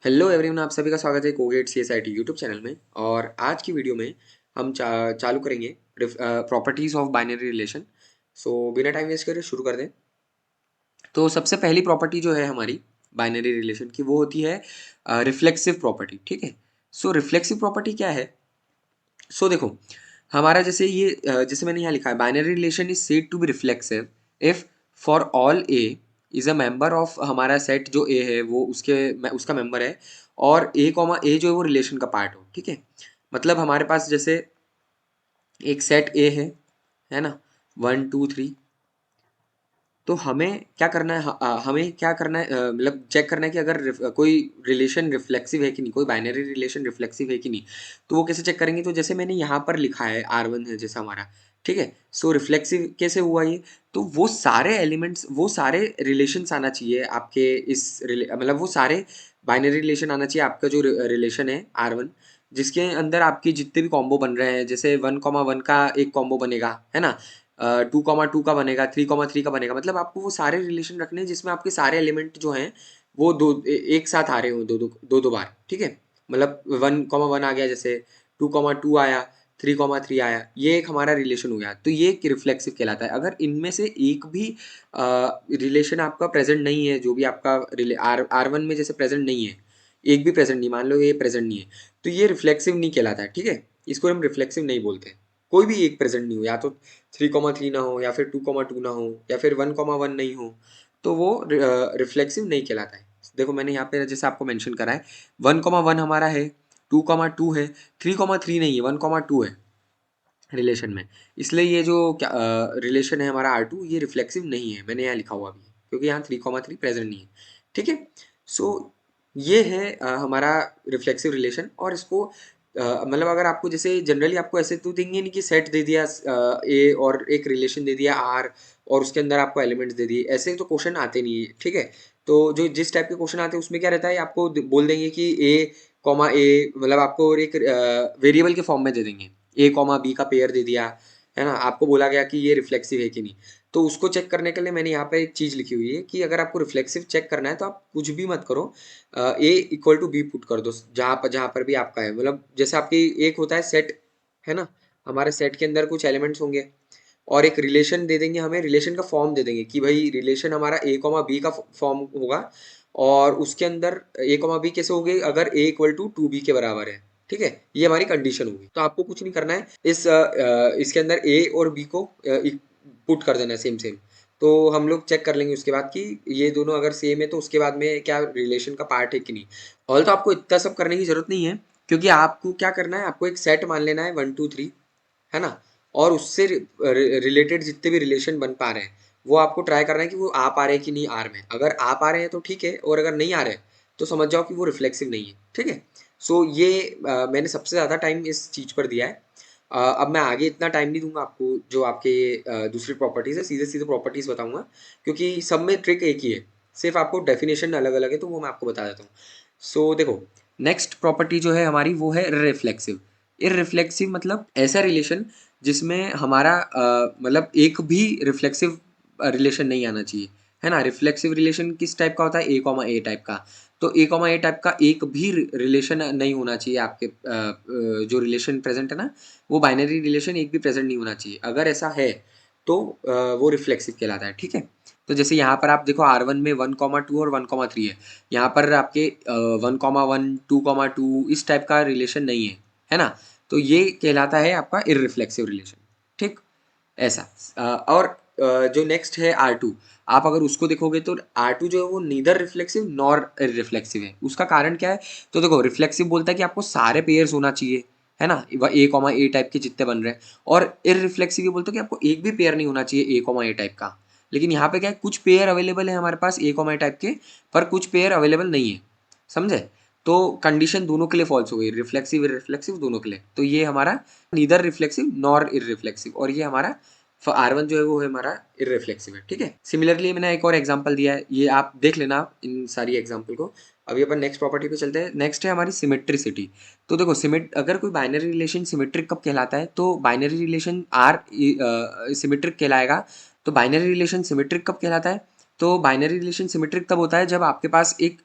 Hello everyone, आप सभी का स्वागत है कोगेट सीएसआईटी यूट्यूब चैनल में। और आज की वीडियो में हम चालू करेंगे प्रॉपर्टीज ऑफ बाइनरी रिलेशन। सो बिना टाइम वेस्ट करे शुरू कर दें। तो सबसे पहली प्रॉपर्टी जो है हमारी बाइनरी रिलेशन की वो होती है रिफ्लेक्सिव प्रॉपर्टी। ठीक है। सो रिफ्लेक्सिव प्रॉपर्टी क्या है? सो देखो, हमारा जैसे ये जैसे मैंने यहाँ लिखा है, binary relation is said to be reflexive if for all A is a member of, हमारा सेट जो ए है वो उसका मेंबर है, और ए कॉमा ए जो है वो रिलेशन का पार्ट हो। ठीक है। मतलब हमारे पास जैसे एक सेट ए है ना, 1 2 3। तो हमें क्या करना है, हमें क्या करना है, मतलब चेक करना है कि अगर कोई रिलेशन रिफ्लेक्सिव है कि नहीं, कोई बाइनरी रिलेशन रिफ्लेक्सिव है कि नहीं। तो वो कैसे चेक करेंगे? तो जैसे मैंने यहाँ पर लिखा है R1 है जैसा हमारा। ठीक है। सो रिफ्लेक्सिव कैसे हुआ ये? तो वो सारे एलिमेंट्स, वो सारे रिलेशंस आना चाहिए आपके मतलब वो सारे बाइनरी रिलेशन आना चाहिए आपका जो रिलेशन है R1, जिसके अंदर आपके जितने भी कॉम्बो बन रहे हैं, जैसे 1 1 का एक कॉम्बो बनेगा, है ना, 2 2 का बनेगा, 3 3 का बनेगा। मतलब आपको वो सारे रिलेशन रखने हैं जिसमें आपके सारे एलिमेंट जो हैं वो एक साथ आ रहे हो, दो दो बार। ठीक है। मतलब 1 1 आ गया, जैसे 2 2 आया, 3 3 आया, ये एक हमारा रिलेशन हो गया। तो ये एक रिफ्लेक्सिव कहलाता है। अगर इनमें से एक भी रिलेशन आपका प्रेजेंट नहीं है, जो भी आपका R1 में जैसे प्रेजेंट नहीं है, एक भी प्रेजेंट नहीं, मान लो ये प्रेजेंट नहीं है, तो ये रिफ्लेक्सिव नहीं कहलाता है। ठीक है। इसको हम रिफ्लेक्सिव नहीं बोलते। कोई भी एक प्रेजेंट नहीं हो, या तो 3 3 ना हो, या फिर 2 2 ना हो, या फिर 1 1 नहीं हो, तो वो रिफ्लेक्सिव नहीं कहलाता है। देखो मैंने यहाँ पे जैसे आपको मेंशन करा है, 1 1 हमारा है, 2 2 है, 3 3 नहीं है, 1 2 है रिलेशन में। इसलिए ये जो रिलेशन है हमारा R2, ये रिफ्लेक्सिव नहीं है। मैंने यहाँ लिखा हुआ भी है क्योंकि यहाँ 3 3 प्रेजेंट नहीं है। ठीक है। सो ये है हमारा रिफ्लेक्सिव रिलेशन। और इसको मतलब अगर आपको जैसे जनरली आपको ऐसे तो देंगे नहीं कि सेट दे दिया ए और एक रिलेशन दे दिया R, और उसके अंदर आपको एलिमेंट्स दे दिए, ऐसे तो क्वेश्चन आते नहीं है। ठीक है। तो जो जिस टाइप के क्वेश्चन आते हैं उसमें क्या रहता है, आपको बोल देंगे कि ए कॉमा ए, मतलब आपको एक वेरिएबल के फॉर्म में दे देंगे, ए कॉमा बी का पेयर दे दिया, है ना, आपको बोला गया कि ये रिफ्लेक्सिव है कि नहीं। तो उसको चेक करने के लिए मैंने यहाँ पे एक चीज़ लिखी हुई है कि अगर आपको रिफ्लेक्सिव चेक करना है तो आप कुछ भी मत करो, ए इक्वल टू बी पुट कर दो जहाँ पर भी आपका है। मतलब जैसे आपकी एक होता है सेट, है ना, हमारे सेट के अंदर कुछ एलिमेंट्स होंगे, और एक रिलेशन दे देंगे, हमें रिलेशन का फॉर्म दे देंगे कि भाई रिलेशन हमारा ए कॉमा बी का फॉर्म होगा, और उसके अंदर ए कॉमा बी कैसे होगी, अगर ए इक्वल टू 2b के बराबर है। ठीक है। ये हमारी कंडीशन होगी। तो आपको कुछ नहीं करना है, इसके अंदर ए और बी को पुट कर देना है सेम सेम। तो हम लोग चेक कर लेंगे उसके बाद कि ये दोनों अगर सेम है तो उसके बाद में क्या रिलेशन का पार्ट है कि नहीं। ऑल तो आपको इतना सब करने की जरूरत नहीं है, क्योंकि आपको क्या करना है, आपको एक सेट मान लेना है 1 2 3, है ना, और उससे रिलेटेड जितने भी रिलेशन बन पा रहे हैं वो आपको ट्राई करना है कि वो आ पा रहे हैं कि नहीं आर में। अगर आ पा रहे हैं तो ठीक है, और अगर नहीं आ रहे तो समझ जाओ कि वो रिफ्लेक्सिव नहीं है। ठीक है। सो ये मैंने सबसे ज़्यादा टाइम इस चीज़ पर दिया है। अब मैं आगे इतना टाइम नहीं दूंगा आपको। जो आपके दूसरी प्रॉपर्टीज़ है, सीधे सीधे प्रॉपर्टीज़ बताऊंगा, क्योंकि सब में ट्रिक एक ही है, सिर्फ आपको डेफिनेशन अलग अलग है, तो वो मैं आपको बता देता हूँ। सो देखो, नेक्स्ट प्रॉपर्टी जो है हमारी वो है इररिफ्लेक्सिव। इररिफ्लेक्सिव मतलब ऐसा रिलेशन जिसमें हमारा मतलब एक भी रिफ्लेक्सिव रिलेशन नहीं आना चाहिए, है ना। रिफ्लेक्सिव रिलेशन किस टाइप का होता है? ए कॉमा ए टाइप का। तो ए कॉमा ए टाइप का एक भी रिलेशन नहीं होना चाहिए आपके जो रिलेशन प्रेजेंट है ना, वो बाइनरी रिलेशन एक भी प्रेजेंट नहीं होना चाहिए। अगर ऐसा है तो वो रिफ्लेक्सिव कहलाता है। ठीक है। तो जैसे यहाँ पर आप देखो, R1 में 1 2 और 1 3 है। यहाँ पर आपके 1 1 2 2 इस टाइप का रिलेशन नहीं है ना। तो ये कहलाता है आपका इररिफ्लेक्सिव रिलेशन। ठीक। ऐसा और जो नेक्स्ट है R2, आप अगर उसको देखोगे तो R2 जो है वो नीदर रिफ्लेक्सिव नॉर रिफ्लेक्सिव है। उसका कारण क्या है? तो देखो, रिफ्लेक्सिव बोलता है कि आपको सारे पेयर्स होना चाहिए, है ना, ए कॉमा ए टाइप के जितने बन रहे हैं। और इररिफ्लेक्सिव ये बोलता है कि आपको एक भी पेयर नहीं होना चाहिए ए कॉमा ए टाइप का। लेकिन यहाँ पे क्या है, कुछ पेयर अवेलेबल है हमारे पास ए कॉमा ए टाइप के, पर कुछ पेयर अवेलेबल नहीं है। समझे? तो कंडीशन दोनों के लिए फॉल्स हो गई, रिफ्लेक्सिव इररिफ्लेक्सिव दोनों के लिए। तो ये हमारा नीदर रिफ्लेक्सिव नॉर इररिफ्लेक्सिव, और ये हमारा R1 जो है वो है हमारा इररिफ्लेक्सिव है। ठीक है। सिमिलरली मैंने एक और एग्जांपल दिया है, ये आप देख लेना इन सारी एग्जांपल को। अभी अपन नेक्स्ट प्रॉपर्टी पे चलते हैं। नेक्स्ट है हमारी सिमेट्रिसिटी। तो देखो, अगर कोई बाइनरी रिलेशन सिमेट्रिक कब कहलाता है? तो बाइनरी रिलेशन आर सिमेट्रिक कहलाएगा। तो बाइनरी रिलेशन सिमेट्रिक कब कहलाता है? तो बाइनरी रिलेशन सिमेट्रिक तब होता है जब आपके पास एक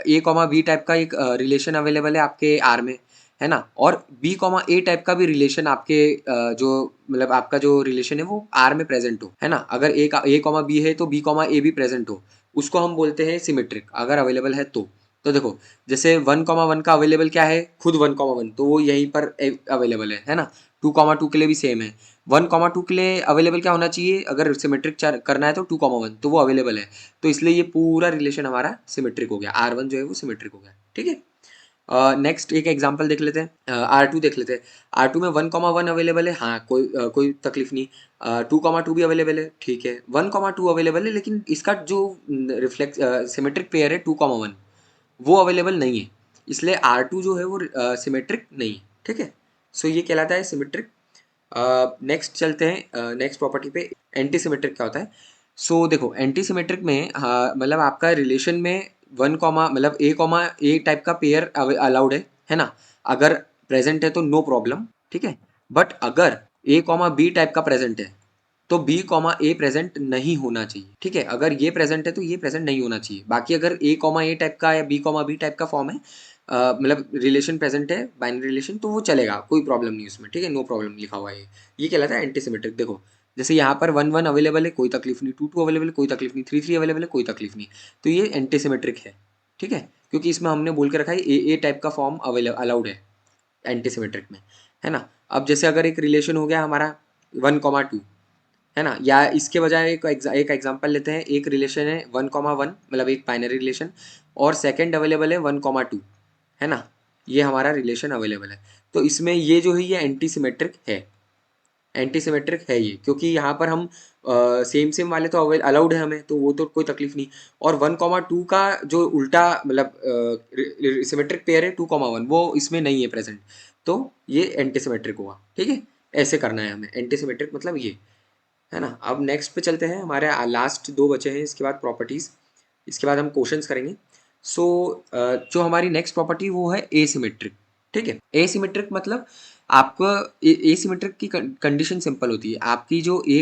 ए कॉमा बी टाइप का एक रिलेशन अवेलेबल है आपके आर में, है ना, और बी कॉमा ए टाइप का भी रिलेशन आपके जो मतलब आपका जो रिलेशन है वो आर में प्रेजेंट हो, है ना। अगर ए कॉमा बी है तो बी कॉमा ए भी प्रेजेंट हो, उसको हम बोलते हैं सिमेट्रिक, अगर अवेलेबल है तो देखो, जैसे 1,1 का अवेलेबल क्या है, खुद 1,1 तो वो यहीं पर अवेलेबल है ना। 2,2 के लिए भी सेम है। 1,2 के लिए अवेलेबल क्या होना चाहिए, अगर सिमेट्रिक करना है तो 2,1 तो वो अवेलेबल है, तो इसलिए ये पूरा रिलेशन हमारा सिमेट्रिक हो गया, R1 जो है वो सिमेट्रिक हो गया, ठीक है। नेक्स्ट एक एग्जांपल देख लेते हैं, R2 देख लेते हैं। R2 में 1,1 अवेलेबल है, हाँ कोई तकलीफ नहीं। 2,2 भी अवेलेबल है, ठीक है। 1,2 अवेलेबल है, लेकिन इसका जो रिफ्लेक्स सिमेट्रिक पेयर है 2,1 वो अवेलेबल नहीं है, इसलिए R2 जो है वो सिमेट्रिक नहीं है, ठीक है। सो ये कहलाता है सिमेट्रिक। नेक्स्ट चलते हैं नेक्स्ट प्रॉपर्टी पे, एंटी सिमेट्रिक क्या होता है। सो देखो, एंटी सिमेट्रिक में हाँ, मतलब आपका रिलेशन में 1, मतलब ए टाइप का पेयर अलाउड है ना। अगर प्रेजेंट है तो नो प्रॉब्लम, ठीक है। बट अगर A, B टाइप का प्रेजेंट है तो B, A प्रेजेंट नहीं होना चाहिए, ठीक है। अगर ये प्रेजेंट है तो ये प्रेजेंट नहीं होना चाहिए। बाकी अगर A, टाइप का या B, टाइप का फॉर्म है, मतलब रिलेशन प्रेजेंट है, बाइनरी रिलेशन, तो वो चलेगा, कोई प्रॉब्लम नहीं उसमें, ठीक है। नो प्रॉब्लम लिखा हुआ है, ये कहलाता है एंटी सिमेट्रिक। देखो, जैसे यहाँ पर 1,1 अवेलेबल है, कोई तकलीफ नहीं। 2,2 अवेलेबल है, कोई तकलीफ नहीं। 3,3 अवेलेबल है, कोई तकलीफ नहीं। तो ये एंटी सिमेट्रिक है, ठीक है, क्योंकि इसमें हमने बोल के रखा है ए टाइप का फॉर्म अवेलेबल अलाउड है एंटी सिमेट्रिक में, है ना। अब जैसे अगर एक रिलेशन हो गया हमारा 1,2, है ना, या इसके बजाय एक एग्जांपल लेते हैं। एक रिलेशन है 1,1, मतलब एक बाइनरी रिलेशन, और सेकंड अवेलेबल है 1,2, है ना। ये हमारा रिलेशन अवेलेबल है, तो इसमें ये जो है ये एंटी सिमेट्रिक है। एंटी सिमेट्रिक है ये, क्योंकि यहाँ पर हम सेम सेम वाले तो अलाउड है हमें, तो वो तो कोई तकलीफ नहीं। और 1,2 का जो उल्टा मतलब सिमेट्रिक पेयर है 2,1, वो इसमें नहीं है प्रेजेंट, तो ये एंटी सिमेट्रिक हुआ, ठीक है। ऐसे करना है हमें, एंटी सिमेट्रिक मतलब ये, है ना। अब नेक्स्ट पे चलते हैं, हमारे लास्ट दो बचे हैं, इसके बाद प्रॉपर्टीज, इसके बाद हम क्वेश्चंस करेंगे। सो जो हमारी नेक्स्ट प्रॉपर्टी वो है एसिमेट्रिक, ठीक है। एसिमेट्रिक मतलब आपको एसिमेट्रिक की कंडीशन सिंपल होती है, आपकी जो A,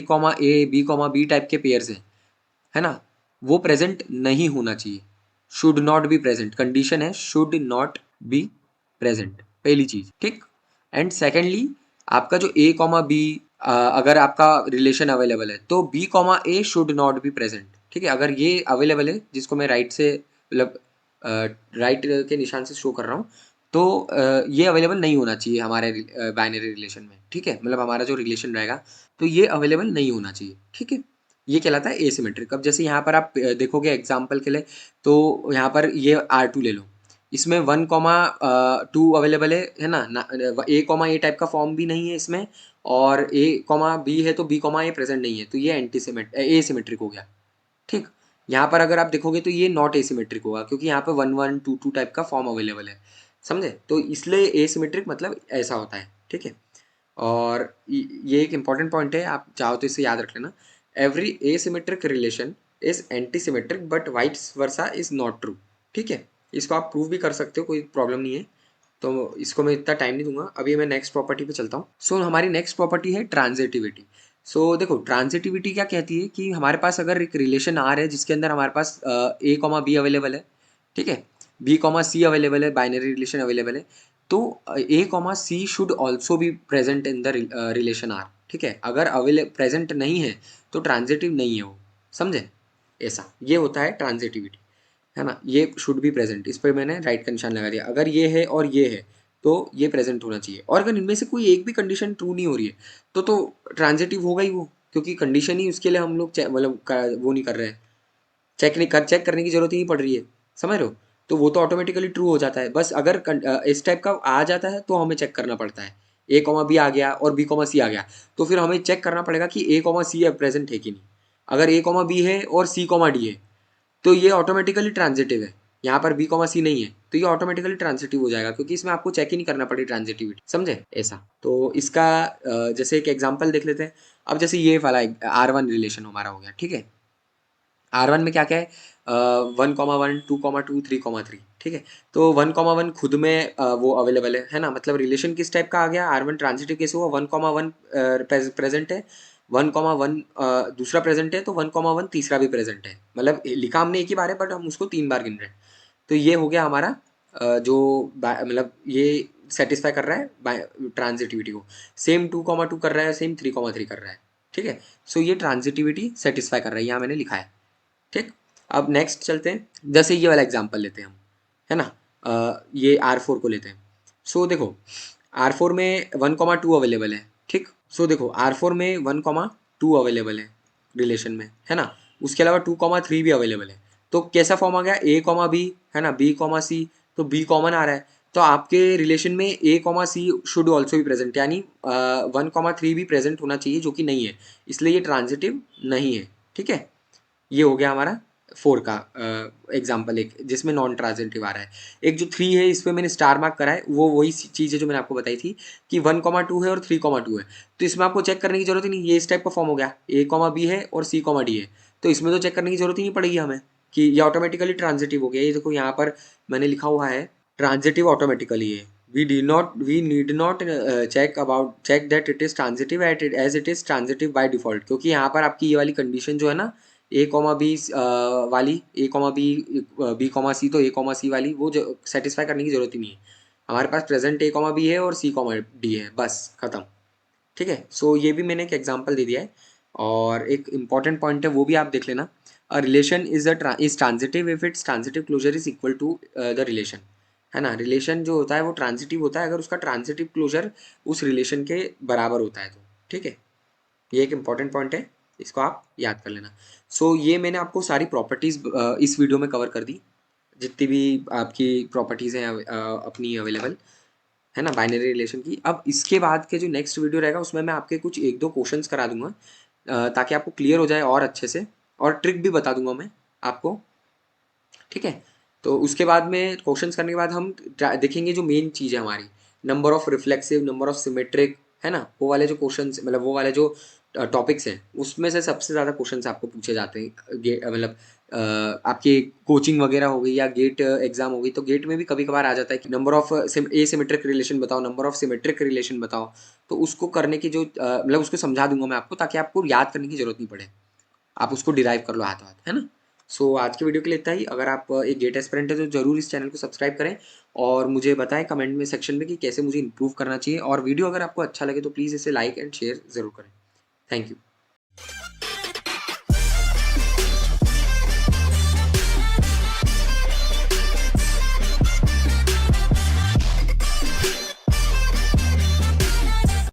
B, B टाइप के पेयर्स हैं, है ना, वो प्रेजेंट नहीं होना चाहिए, should not be present, condition है शुड नॉट बी प्रेजेंट, पहली चीज, ठीक। एंड सेकेंडली, आपका जो A, B, अगर आपका रिलेशन अवेलेबल है तो B, A should not be present, ठीक है। अगर ये अवेलेबल है, जिसको मैं राइट से मतलब राइट के निशान से शो कर रहा हूँ, तो ये अवेलेबल नहीं होना चाहिए हमारे बाइनरी रिलेशन में, ठीक है। मतलब हमारा जो रिलेशन रहेगा तो ये अवेलेबल नहीं होना चाहिए, ठीक है। ये कहलाता है एसिमेट्रिक। अब जैसे यहाँ पर आप देखोगे एग्जाम्पल के लिए, तो यहाँ पर ये R2 ले लो, इसमें 1,2 अवेलेबल है ना, A, A टाइप का फॉर्म भी नहीं है इसमें, और A, B है तो B, A प्रेजेंट नहीं है, तो ये एसिमेट्रिक हो गया, ठीक। यहाँ पर अगर आप देखोगे तो ये नॉट एसिमेट्रिक होगा, क्योंकि यहाँ पे 1,1,2,2 टाइप का फॉर्म अवेलेबल है, समझे। तो इसलिए एसिमेट्रिक मतलब ऐसा होता है, ठीक है। और ये एक इंपॉर्टेंट पॉइंट है, आप चाहो तो इसे याद रख लेना। Every asymmetric relation is anti symmetric but vice versa is not true, ठीक है। इसको आप प्रूव भी कर सकते हो, कोई प्रॉब्लम नहीं है, तो इसको मैं इतना टाइम नहीं दूंगा। अभी मैं नेक्स्ट प्रॉपर्टी पे चलता हूँ। सो हमारी नेक्स्ट प्रॉपर्टी है ट्रांजिटिविटी। सो देखो, ट्रांजिटिविटी क्या कहती है कि हमारे पास अगर एक रिलेशन आर है जिसके अंदर हमारे पास A, B अवेलेबल है, ठीक है, B, C अवेलेबल है, बाइनरी रिलेशन अवेलेबल है, तो A, C should also be present in the relation R, ठीक है। अगर प्रेजेंट नहीं है तो ट्रांजिटिव नहीं है वो, समझे। ऐसा ये होता है ट्रांजिटिविटी, है ना। ये शुड बी प्रेजेंट, इस पर मैंने राइट का निशान लगा दिया। अगर ये है और ये है तो ये प्रेजेंट होना चाहिए, और अगर इनमें से कोई एक भी कंडीशन ट्रू नहीं हो रही है तो ट्रांजिटिव होगा ही वो, क्योंकि कंडीशन ही उसके लिए हम लोग मतलब वो नहीं कर रहे हैं, चेक करने की जरूरत ही नहीं पड़ रही है, समझ रहे हो। तो वो तो ऑटोमेटिकली ट्रू हो जाता है। बस अगर इस टाइप का आ जाता है तो हमें चेक करना पड़ता है, A, B आ गया और B, C आ गया, तो फिर हमें चेक करना पड़ेगा कि A, C प्रेजेंट है कि नहीं। अगर A, B है और C, D है तो ये ऑटोमेटिकली ट्रांजिटिव है। यहाँ पर B, C नहीं है तो ये ऑटोमेटिकली ट्रांजिटिव हो जाएगा, क्योंकि इसमें आपको चेक ही नहीं करना पड़ेगी ट्रांजिटिविटी, समझे। ऐसा तो इसका जैसे एक एग्जांपल देख लेते हैं। अब जैसे ये वाला R1 रिलेशन हमारा हो गया, ठीक है। R1 में क्या क्या है, 1,1, 2,2, 3,3, ठीक है। तो 1,1 खुद में वो अवेलेबल है ना, मतलब रिलेशन किस टाइप का आ गया, R1 ट्रांजिटिव केस हुआ, 1,1 प्रेजेंट है, 1,1 दूसरा प्रेजेंट है तो 1,1 तीसरा भी प्रेजेंट है, मतलब लिखा हमने एक ही बार है बट हम उसको 3 बार गिन रहे हैं। तो ये हो गया हमारा जो मतलब ये सेटिस्फाई कर रहा है ट्रांजिटिविटी को। सेम 2,2 कर रहा है, सेम 3,3 कर रहा है, ठीक है। सो ये ट्रांजिटिविटी सेटिस्फाई कर रहा है, यहाँ मैंने लिखा है, ठीक। अब नेक्स्ट चलते हैं, जैसे ये वाला एग्जांपल लेते हैं हम, है ना। ये R4 को लेते हैं। सो देखो R4 में 1,2 अवेलेबल है, ठीक। सो देखो R4 में 1,2 अवेलेबल है रिलेशन में, है ना। उसके अलावा 2,3 भी अवेलेबल है। तो कैसा फॉर्म आ गया, A, B, है ना, B, C, तो B कॉमन आ रहा है, तो आपके रिलेशन में A, C शुड ऑल्सो भी प्रेजेंट, यानी 1,3 भी प्रेजेंट होना चाहिए, जो कि नहीं है, इसलिए ये ट्रांजिटिव नहीं है, ठीक है। ये हो गया हमारा 4 का एग्जाम्पल, एक जिसमें नॉन ट्रांजिटिव आ रहा है। एक जो 3 है, इस पर मैंने स्टार मार्क करा है, वो वही चीज़ है जो मैंने आपको बताई थी कि 1,2 है और 3,2 है। तो इसमें आपको चेक करने की जरूरत ही नहीं, ये इस टाइप का फॉर्म हो गया, A, B है और C, D है, तो इसमें तो चेक करने की जरूरत ही नहीं पड़ेगी हमें कि ये ऑटोमेटिकली ट्रांजिटिव हो गया। ये देखो यहाँ पर मैंने लिखा हुआ है ट्रांजिटिव ऑटोमेटिकली है। We need not check that it is transitive as it is transitive by default, क्योंकि यहाँ पर आपकी ये वाली कंडीशन जो है ना, A, B वाली, A, B, B, C, तो A, C वाली वो जो सेटिस्फाई करने की जरूरत ही नहीं है। हमारे पास प्रेजेंट A, B है और C, D है, बस खत्म, ठीक है। सो ये भी मैंने एक एग्जांपल दे दिया है। और एक इम्पॉर्टेंट पॉइंट है, वो भी आप देख लेना। A relation is transitive if its transitive closure is equal to the relation, है ना। रिलेशन जो होता है वो ट्रांजिटिव होता है अगर उसका ट्रांजिटिव क्लोजर उस रिलेशन के बराबर होता है, तो ठीक है। ये एक इम्पॉर्टेंट पॉइंट है, इसको आप याद कर लेना। सो ये मैंने आपको सारी प्रॉपर्टीज इस वीडियो में कवर कर दी, जितनी भी आपकी प्रॉपर्टीज हैं अपनी अवेलेबल, है ना, बाइनरी रिलेशन की। अब इसके बाद के जो नेक्स्ट वीडियो रहेगा उसमें मैं आपके कुछ एक दो क्वेश्चंस करा दूंगा, ताकि आपको क्लियर हो जाए और अच्छे से, और ट्रिक भी बता दूंगा मैं आपको, ठीक है। तो उसके बाद में क्वेश्चंस करने के बाद हम देखेंगे जो मेन चीज़ है हमारी, number of reflexive, number of symmetric, है ना, वो वाले जो क्वेश्चंस, मतलब वो वाले जो टॉपिक्स हैं, उसमें से सबसे ज़्यादा क्वेश्चंस आपको पूछे जाते हैं। मतलब आपकी कोचिंग वगैरह हो गई या गेट एग्जाम हो गई, तो गेट में भी कभी कभार आ जाता है कि नंबर ऑफ एसिमेट्रिक रिलेशन बताओ, नंबर ऑफ सिमेट्रिक रिलेशन बताओ। तो उसको करने की जो मतलब उसको समझा दूंगा मैं आपको, ताकि आपको याद करने की जरूरत नहीं पड़े, आप उसको डिराइव कर लो हाथों हाथ, है ना। सो आज की वीडियो के लिए इतना ही। अगर आप एक गेट एस्पिरेंट है तो जरूर इस चैनल को सब्सक्राइब करें, और मुझे बताएं कमेंट में सेक्शन में कि कैसे मुझे इंप्रूव करना चाहिए। और वीडियो अगर आपको अच्छा लगे तो प्लीज़ इसे लाइक एंड शेयर ज़रूर करें। Thank you.